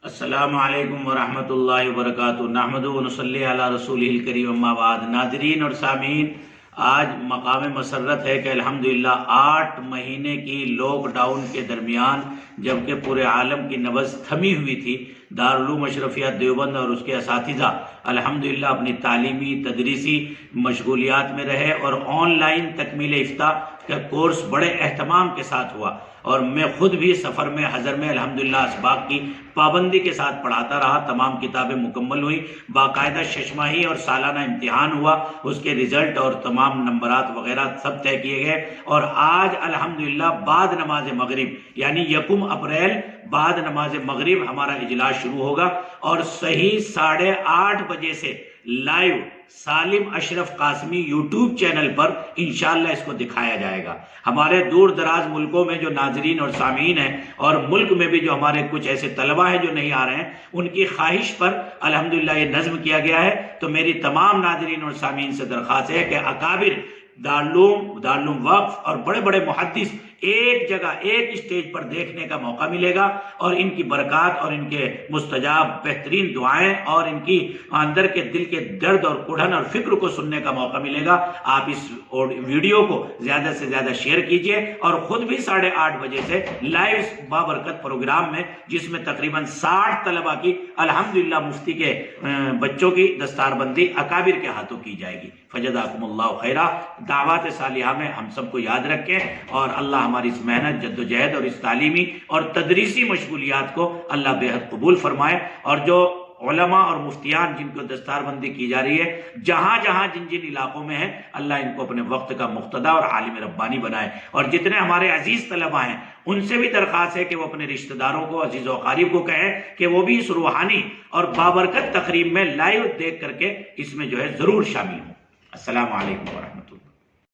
السلام علیکم ورحمۃ اللہ وبرکاتہ۔ نحمدہ و نصلی علی رسولہ الکریم، اما بعد۔ ناظرین اور سامعین، آج مقام مسرت ہے کہ الحمدللہ 8 مہینے کی لاک ڈاؤن کے درمیان، جبکہ پورے عالم کی نبض تھمی ہوئی تھی، دارالعلوم اشرفیہ دیوبند اور اس کے اساتذہ الحمدللہ اپنی تعلیمی تدریسی مشغولیات میں رہے، اور آن لائن تکمیل افتاء کا کورس بڑے اہتمام کے ساتھ ہوا، اور میں خود بھی سفر میں حضر میں الحمدللہ اسباق کی پابندی کے ساتھ پڑھاتا رہا۔ تمام کتابیں مکمل ہوئیں، باقاعدہ 6 ماہی اور سالانہ امتحان ہوا، اس کے رزلٹ اور تمام نمبرات وغیرہ سب طے کیے گئے، اور آج الحمدللہ بعد نماز مغرب یعنی 1 اپریل بعد نماز مغرب ہمارا اجلاس شروع ہوگا، اور صحیح 8:30 بجے سے لائیو سالم اشرف قاسمی یوٹیوب چینل پر انشاءاللہ اس کو دکھایا جائے گا۔ ہمارے دور دراز ملکوں میں جو ناظرین اور سامعین ہیں، اور ملک میں بھی جو ہمارے کچھ ایسے طلبہ ہیں جو نہیں آ رہے ہیں، ان کی خواہش پر الحمدللہ یہ نظم کیا گیا ہے۔ تو میری تمام ناظرین اور سامعین سے درخواست ہے کہ اکابر دارالعلوم وقف اور بڑے بڑے محدث ایک جگہ ایک اسٹیج پر دیکھنے کا موقع ملے گا، اور ان کی برکات اور ان کے مستجاب بہترین دعائیں اور ان کی اندر کے دل کے درد اور کڑھن اور فکر کو سننے کا موقع ملے گا۔ آپ اس ویڈیو کو زیادہ سے زیادہ شیئر کیجئے، اور خود بھی 8:30 بجے سے لائیو بابرکت پروگرام میں، جس میں تقریباً 60 طلبہ کی الحمدللہ مفتی کے بچوں کی دستار بندی اکابر کے ہاتھوں کی جائے گی۔ فجزاکم اللہ خیرہ۔ دعوات صالحہ میں ہم سب کو یاد رکھیں، اور اللہ ہماری اس محنت، جدوجہد اور اس تعلیمی اور تدریسی مشغولیات کو اللہ بے حد قبول فرمائے، اور جو علماء اور مفتیان جن کو دستار بندی کی جا رہی ہے، جہاں جہاں جن علاقوں میں ہیں، اللہ ان کو اپنے وقت کا مقتدی اور عالم ربانی بنائے۔ اور جتنے ہمارے عزیز طلبہ ہیں، ان سے بھی درخواست ہے کہ وہ اپنے رشتہ داروں کو، عزیز و اقارب کو کہیں کہ وہ بھی اس روحانی اور بابرکت تقریب میں لائیو دیکھ کر کے اس میں جو ہے ضرور شامل ہوں۔ السلام علیکم ورحمۃ اللہ۔